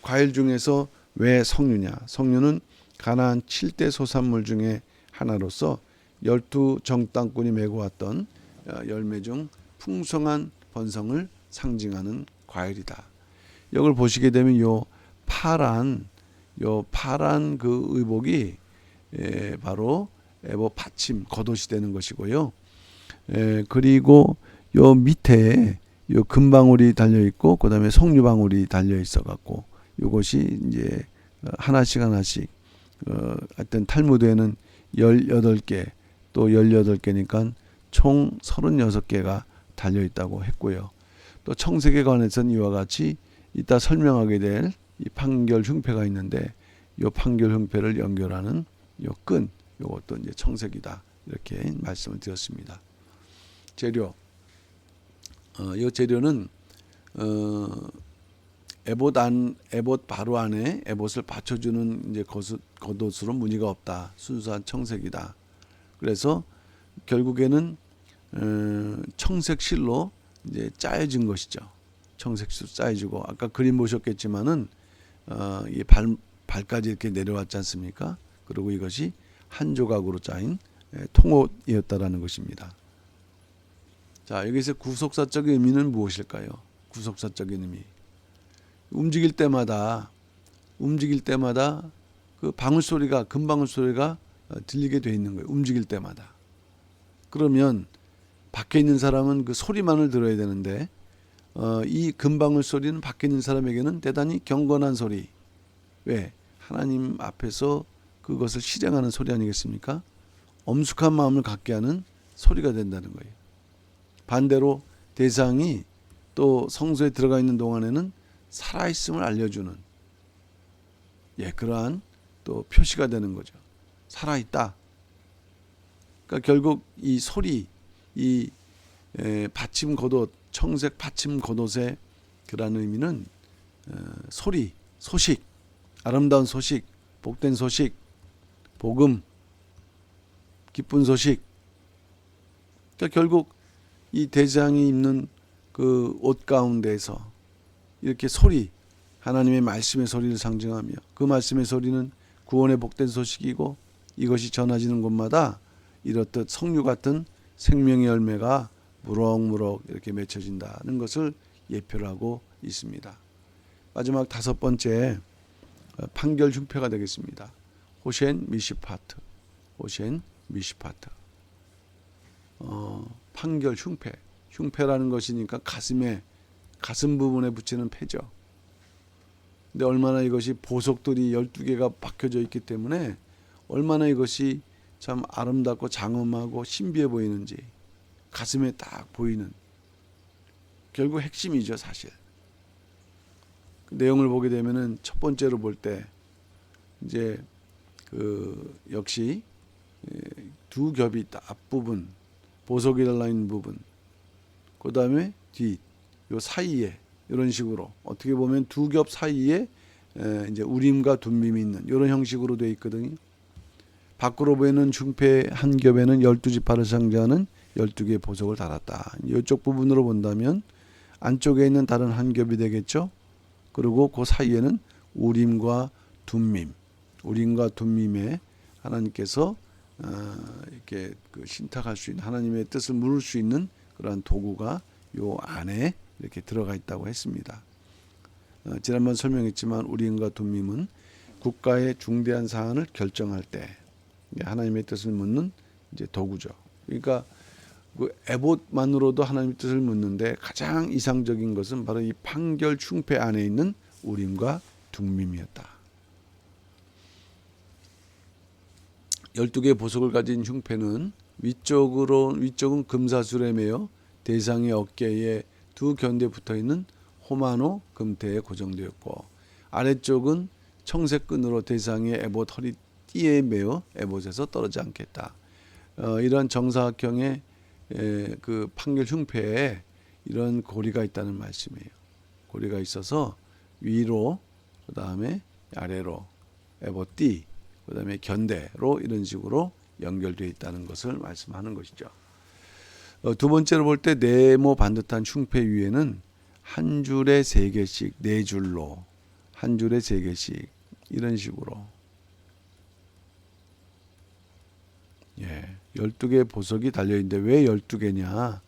과일 중에서 왜 석류냐? 석류는 가나안 7대 소산물 중에 하나로서 12정탐꾼이 메고 왔던 열매 중 풍성한 번성을 상징하는 과일이다. 이걸 보시게 되면 요 파란 그 의복이 바로 에봇 받침 겉옷이 되는 것이고요. 그리고 요 밑에 요 금방울이 달려 있고, 그다음에 석류방울이 달려 있어 갖고, 요것이 이제 하나씩 하여튼 탈무드에는 18개, 또 18개니까 총 36개가 달려 있다고 했고요. 또 청색에 관해서는 이와 같이 이따 설명하게 될 이 판결 흉패가 있는데, 요 판결 흉패를 연결하는 요 끈, 요것도 이제 청색이다, 이렇게 말씀을 드렸습니다. 재료, 요 재료는 에봇 바로 안에 에봇을 받쳐주는 이제 겉옷으로 무늬가 없다. 순수한 청색이다. 그래서 결국에는 청색 실로 이제 짜여진 것이죠. 청색 실로 짜여지고, 아까 그림 보셨겠지만은 이 발까지 이렇게 내려왔지 않습니까? 그리고 이것이 한 조각으로 짜인 통옷이었다라는 것입니다. 자, 여기서 구속사적인 의미는 무엇일까요? 구속사적인 의미. 움직일 때마다 그 방울 소리가, 금방울 소리가 들리게 돼 있는 거예요. 움직일 때마다. 그러면 밖에 있는 사람은 그 소리만을 들어야 되는데, 이 금방울 소리는 밖에 있는 사람에게는 대단히 경건한 소리. 왜? 하나님 앞에서 그것을 실행하는 소리 아니겠습니까? 엄숙한 마음을 갖게 하는 소리가 된다는 거예요. 반대로 대상이 또 성소에 들어가 있는 동안에는 살아있음을 알려주는, 그러한 또 표시가 되는 거죠. 살아있다. 그러니까 결국 이 소리, 이 받침 겉옷, 청색 받침 겉옷의 그러한 의미는 소리, 소식, 아름다운 소식, 복된 소식, 복음, 기쁜 소식. 그러니까 결국 이 대장이 입는 그 옷 가운데서 이렇게 소리, 하나님의 말씀의 소리를 상징하며, 그 말씀의 소리는 구원의 복된 소식이고, 이것이 전해지는 곳마다 이렇듯 석류 같은 생명의 열매가 무럭무럭 이렇게 맺혀진다는 것을 예표를 하고 있습니다. 마지막 5번째 판결 흉패가 되겠습니다. 호셴 미시파트, 호셴 미시파트. 판결 흉패, 흉패라는 것이니까 가슴 부분에 붙이는 패죠. 근데 얼마나 이것이 보석들이 12개가 박혀져 있기 때문에 얼마나 이것이 참 아름답고 장엄하고 신비해 보이는지 가슴에 딱 보이는, 결국 핵심이죠 사실. 그 내용을 보게 되면은 첫 번째로 볼 때 이제 역시 두 겹이 있다. 앞부분 보석이 달라있는 부분, 그 다음에 뒤 요 사이에 이런 식으로 어떻게 보면 두 겹 사이에 이제 우림과 둠밈이 있는 이런 형식으로 되어 있거든요. 밖으로 보이는 흉패 한 겹에는 12지파를 상징하는 12개의 보석을 달았다. 이쪽 부분으로 본다면 안쪽에 있는 다른 한 겹이 되겠죠. 그리고 그 사이에는 우림과 둠밈, 우림과 둠밈에 하나님께서 이렇게 신탁할 수 있는, 하나님의 뜻을 물을 수 있는 그러한 도구가 요 안에 이렇게 들어가 있다고 했습니다. 지난번 설명했지만 우림과 둠밈은 국가의 중대한 사안을 결정할 때 하나님의 뜻을 묻는 이제 도구죠. 그러니까 그 에봇만으로도 하나님의 뜻을 묻는데 가장 이상적인 것은 바로 이 판결 흉패 안에 있는 우림과 둠밈이었다. 12개의 보석을 가진 흉패는 위쪽은 금사슬에 매여 대상의 어깨에 두 견대에 붙어있는 호마노 금태에 고정되었고, 아래쪽은 청색 끈으로 대상의 에봇 허리띠에 매여 에봇에서 떨어지지 않겠다. 이러한 정사각형의 그 판결 흉패에 이런 고리가 있다는 말씀이에요. 고리가 있어서 위로, 그 다음에 아래로 에봇띠, 그 다음에 견대로 이런 식으로 연결되어 있다는 것을 말씀하는 것이죠. 두 번째로 볼 때 네모 반듯한 흉패 위에는 한 줄에 3개씩, 4줄로 한 줄에 3개씩 이런 식으로 12개의 보석이 달려있는데 왜 12개냐?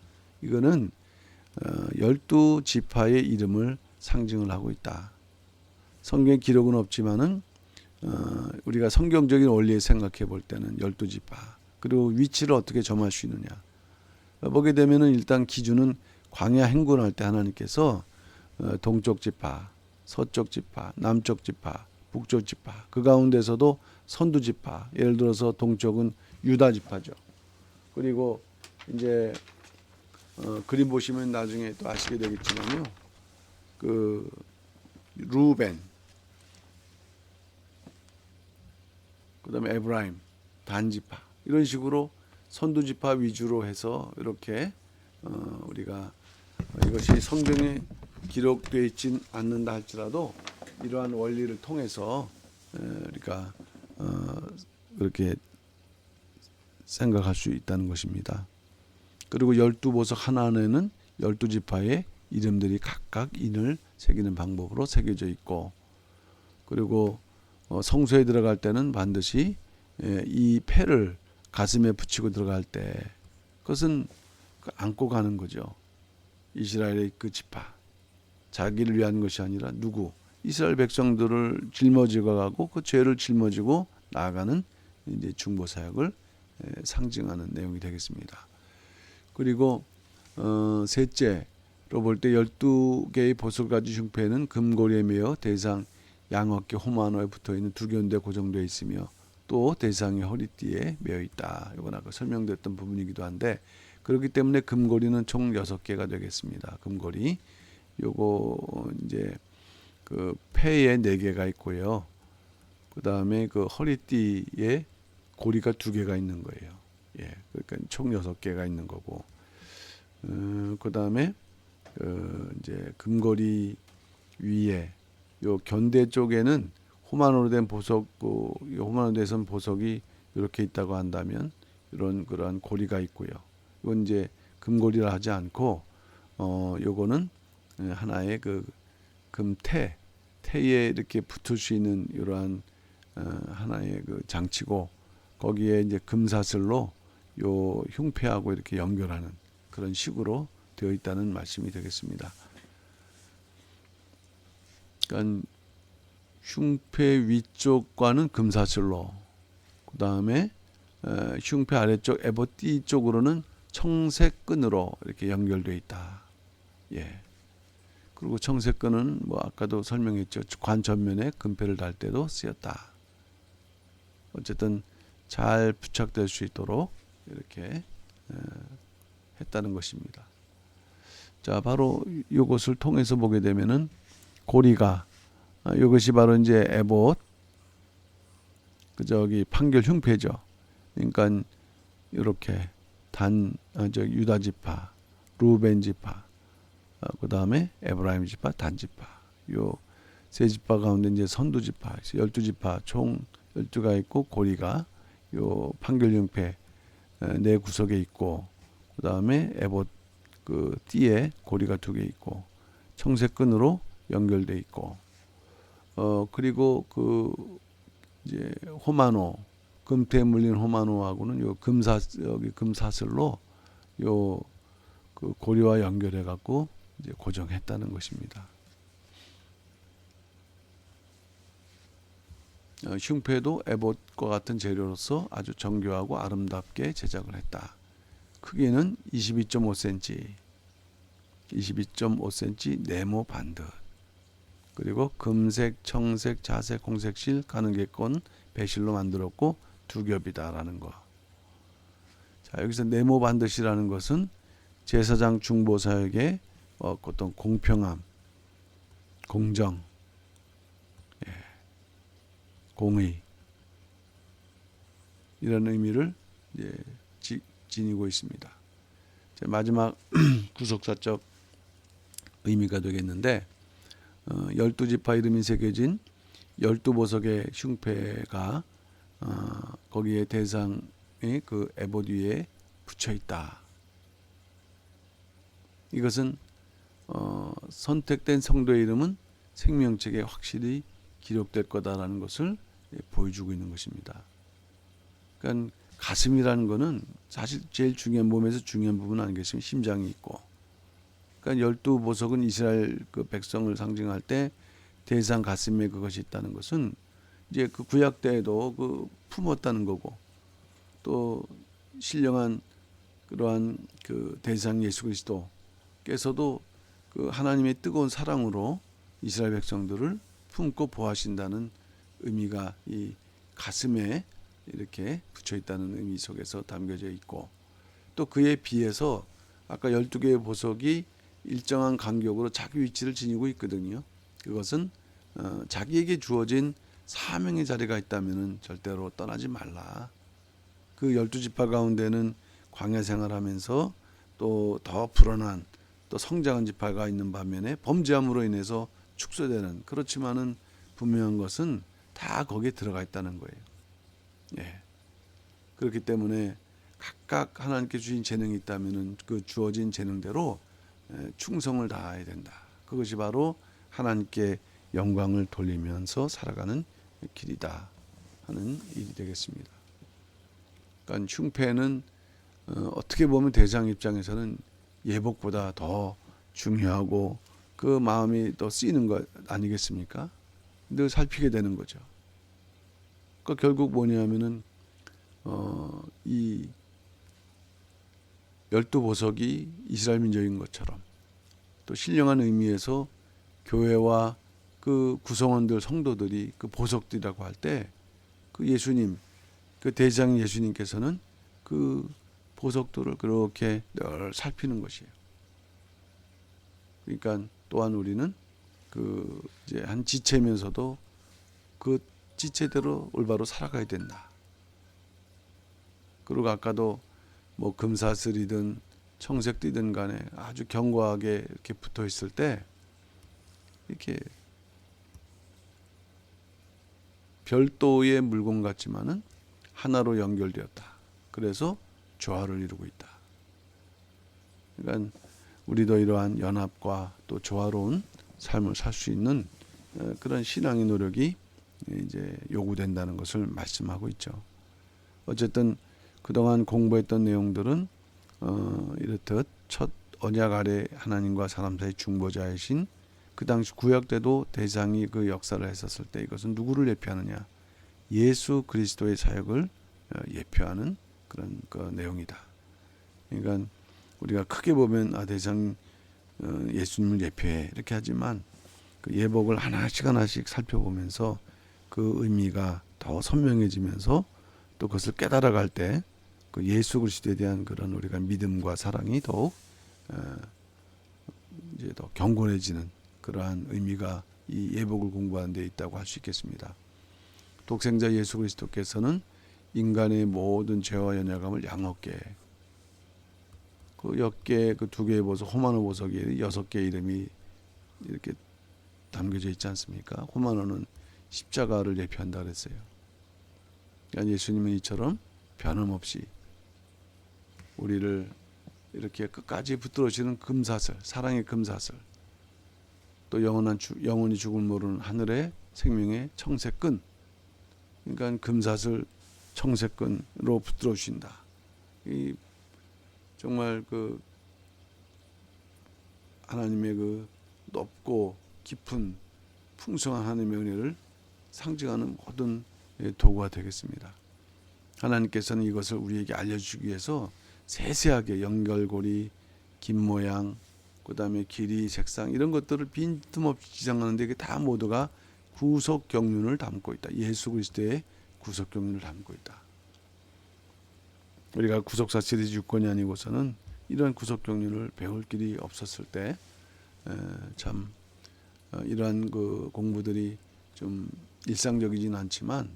이거는 12지파의 이름을 상징을 하고 있다. 성경에 기록은 없지만은 우리가 성경적인 원리에 생각해 볼 때는 12지파, 그리고 위치를 어떻게 점할 수 있느냐 보게 되면은 일단 기준은 광야 행군할 때 하나님께서 동쪽 지파, 서쪽 지파, 남쪽 지파, 북쪽 지파, 그 가운데서도 선두 지파, 예를 들어서 동쪽은 유다 지파죠. 그리고 이제 그림 보시면 나중에 또 아시게 되겠지만요, 그 루벤, 그다음에 에브라임, 단 지파, 이런 식으로 선두 지파 위주로 해서 이렇게 우리가 이것이 성경에 기록되어 있진 않는다 할지라도 이러한 원리를 통해서 우리가 그렇게 생각할 수 있다는 것입니다. 그리고 12보석 하나 안에는 12지파의 이름들이 각각 인을 새기는 방법으로 새겨져 있고, 그리고 성소에 들어갈 때는 반드시 이 패를 가슴에 붙이고 들어갈 때 그것은 안고 가는 거죠. 이스라엘의 그 지파, 자기를 위한 것이 아니라 누구? 이스라엘 백성들을 짊어지고 가고 그 죄를 짊어지고 나아가는 이제 중보 사역을 상징하는 내용이 되겠습니다. 그리고 셋째로 볼 때 12개의 보석을 가진 흉패는 금고리에 매여 대상 양어깨 호마노에 붙어있는 두 견대에 고정되어 있으며 또 대상의 허리띠에 매여 있다. 이건 아까 설명됐던 부분이기도 한데, 그렇기 때문에 금고리는 총 6개가 되겠습니다. 금고리 요거 이제 그 폐에 4개가 있고요. 그 다음에 그 허리띠에 고리가 2개가 있는 거예요. 그러니까 총 6개가 있는 거고, 그 다음에 이제 금고리 위에 요 견대 쪽에는 호마노로 된 보석, 호마노로 된 보석이 이렇게 있다고 한다면 이런 그러한 고리가 있고요. 이건 이제 금고리라 하지 않고 요거는 하나의 그 금태, 태에 이렇게 붙을 수 있는 이러한 하나의 그 장치고, 거기에 이제 금사슬로 요 흉패하고 이렇게 연결하는 그런 식으로 되어 있다는 말씀이 되겠습니다. 그러니까 흉패 위쪽과는 금사슬로, 그 다음에 흉패 아래쪽 에봇 띠 쪽으로는 청색 끈으로 이렇게 연결되어 있다. 예. 그리고 청색 끈은 뭐 아까도 설명했죠. 관 전면에 금패를 달 때도 쓰였다. 어쨌든 잘 부착될 수 있도록 이렇게 했다는 것입니다. 자, 바로 이것을 통해서 보게 되면은 고리가 이것이 바로 이제 에봇 판결 흉패죠. 그러니까 이렇게 유다 지파, 루벤 지파, 그 다음에 에브라임 지파, 단 지파, 요 세 지파 가운데 이제 선두 지파, 12지파 총 12가 있고 고리가 요 판결 흉패 네 구석에 있고, 그 다음에 에봇 그 띠에 고리가 2개 있고 청색 끈으로 연결돼 있고, 그리고 그 이제 호마노, 금태에 물린 호마노하고는 요 금사슬로 요 그 고리와 연결해 갖고 이제 고정했다는 것입니다. 흉패도 에봇과 같은 재료로서 아주 정교하고 아름답게 제작을 했다. 크기는 22.5cm 네모 반듯, 그리고 금색, 청색, 자색, 홍색실, 가느개건, 배실로 만들었고 2겹이다라는 거. 자, 여기서 네모 반듯이라는 것은 제사장 중보사에게 어떤 공평함, 공정, 공의 이런 의미를 지니고 있습니다. 마지막 구속사적 의미가 되겠는데, 12지파 이름이 새겨진 12보석의 흉패가 거기에 대상의 그 에봇 위에 붙여 있다. 이것은 선택된 성도의 이름은 생명책에 확실히 기록될 거다라는 것을 보여주고 있는 것입니다. 그러니까 가슴이라는 것은 사실 제일 중요한, 몸에서 중요한 부분 아니겠습니까? 심장이 있고. 그러니까 12보석은 이스라엘 그 백성을 상징할 때 대상 가슴에 그것이 있다는 것은 이제 그 구약 때에도 그 품었다는 거고, 또 신령한 그러한 그 대상 예수 그리스도께서도 그 하나님의 뜨거운 사랑으로 이스라엘 백성들을 품고 보하신다는 의미가 이 가슴에 이렇게 붙여 있다는 의미 속에서 담겨져 있고, 또 그에 비해서 아까 12개의 보석이 일정한 간격으로 자기 위치를 지니고 있거든요. 그것은 자기에게 주어진 사명의 자리가 있다면 절대로 떠나지 말라. 그 12지파 가운데는 광야 생활하면서 또 더 불안한 또 성장한 지파가 있는 반면에 범죄함으로 인해서 축소되는, 그렇지만은 분명한 것은 다 거기에 들어가 있다는 거예요. 예. 그렇기 때문에 각각 하나님께 주신 재능이 있다면은 그 주어진 재능대로 충성을 다해야 된다. 그것이 바로 하나님께 영광을 돌리면서 살아가는 길이다 하는 일이 되겠습니다. 그러니까 흉패는 어떻게 보면 대상 입장에서는 예복보다 더 중요하고 그 마음이 더 쓰이는 것 아니겠습니까? 늘 살피게 되는 거죠. 그러니까 결국 뭐냐면은 이 12보석이 이스라엘 민족인 것처럼, 또 신령한 의미에서 교회와 그 구성원들 성도들이 그 보석들이라고 할 때 그 예수님, 그 대장 예수님께서는 그 보석들을 그렇게 늘 살피는 것이에요. 그러니까 또한 우리는 그 이제 한 지체면서도 그 지체대로 올바로 살아가야 된다. 그리고 아까도 뭐 금사슬이든 청색띠든 간에 아주 견고하게 이렇게 붙어 있을 때 이렇게 별도의 물건 같지만은 하나로 연결되었다. 그래서 조화를 이루고 있다. 그러니까 우리도 이러한 연합과 또 조화로운 삶을 살 수 있는 그런 신앙의 노력이 이제 요구된다는 것을 말씀하고 있죠. 어쨌든 그동안 공부했던 내용들은 이렇듯 첫 언약 아래 하나님과 사람 사이 중보자이신, 그 당시 구약 때도 대상이 그 역사를 했었을 때 이것은 누구를 예표하느냐? 예수 그리스도의 사역을 예표하는 그런 그 내용이다. 그러니까 우리가 크게 보면 대장 예수님을 예표해 이렇게 하지만 그 예복을 하나씩 하나씩 살펴보면서 그 의미가 더 선명해지면서 또 그것을 깨달아갈 때 그 예수 그리스도에 대한 그런 우리가 믿음과 사랑이 더욱 이제 더 경건해지는 그러한 의미가 이 예복을 공부하는 데 있다고 할 수 있겠습니다. 독생자 예수 그리스도께서는 인간의 모든 죄와 연약함을 양없게 그 엽계 그 두 개의 보석 호마노 보석이 6개의 이름이 이렇게 담겨져 있지 않습니까? 호마노는 십자가를 예표한다 그랬어요. 그러니까 예수님은 이처럼 변함없이 우리를 이렇게 끝까지 붙들어주시는 금사슬, 사랑의 금사슬, 또 영원히 죽을 모르는 하늘의 생명의 청색끈, 그러니까 금사슬 청색끈으로 붙들어 주신다. 이 정말 그 하나님의 그 높고 깊은 풍성한 하나님의 은혜를 상징하는 모든 도구가 되겠습니다. 하나님께서는 이것을 우리에게 알려주기 위해서 세세하게 연결고리, 긴 모양, 그 다음에 길이, 색상 이런 것들을 빈틈없이 지정하는데 이게 다 모두가 구속 경륜을 담고 있다. 예수 그리스도의 구속 경륜을 담고 있다. 우리가 구속사 시리즈 6권이 아니고서는 이런 구속 경륜을 배울 길이 없었을 때 참 이러한 그 공부들이 좀 일상적이진 않지만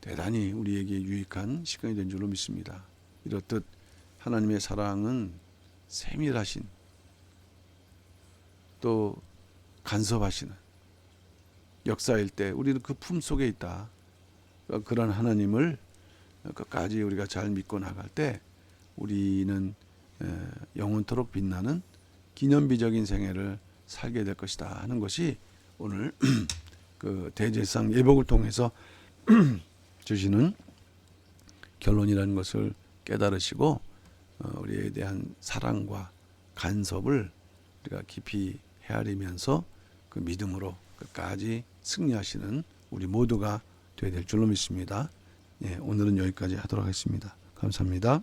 대단히 우리에게 유익한 시간이 된 줄로 믿습니다. 이렇듯 하나님의 사랑은 세밀하신 또 간섭하시는 역사일 때 우리는 그 품 속에 있다. 그런 하나님을 끝까지 우리가 잘 믿고 나갈 때 우리는 영원토록 빛나는 기념비적인 생애를 살게 될 것이다 하는 것이 오늘 그 대제사장 예복을 통해서 주시는 결론이라는 것을 깨달으시고 우리에 대한 사랑과 간섭을 우리가 깊이 헤아리면서 그 믿음으로 끝까지 승리하시는 우리 모두가 되어야 될 줄로 믿습니다. 오늘은 여기까지 하도록 하겠습니다. 감사합니다.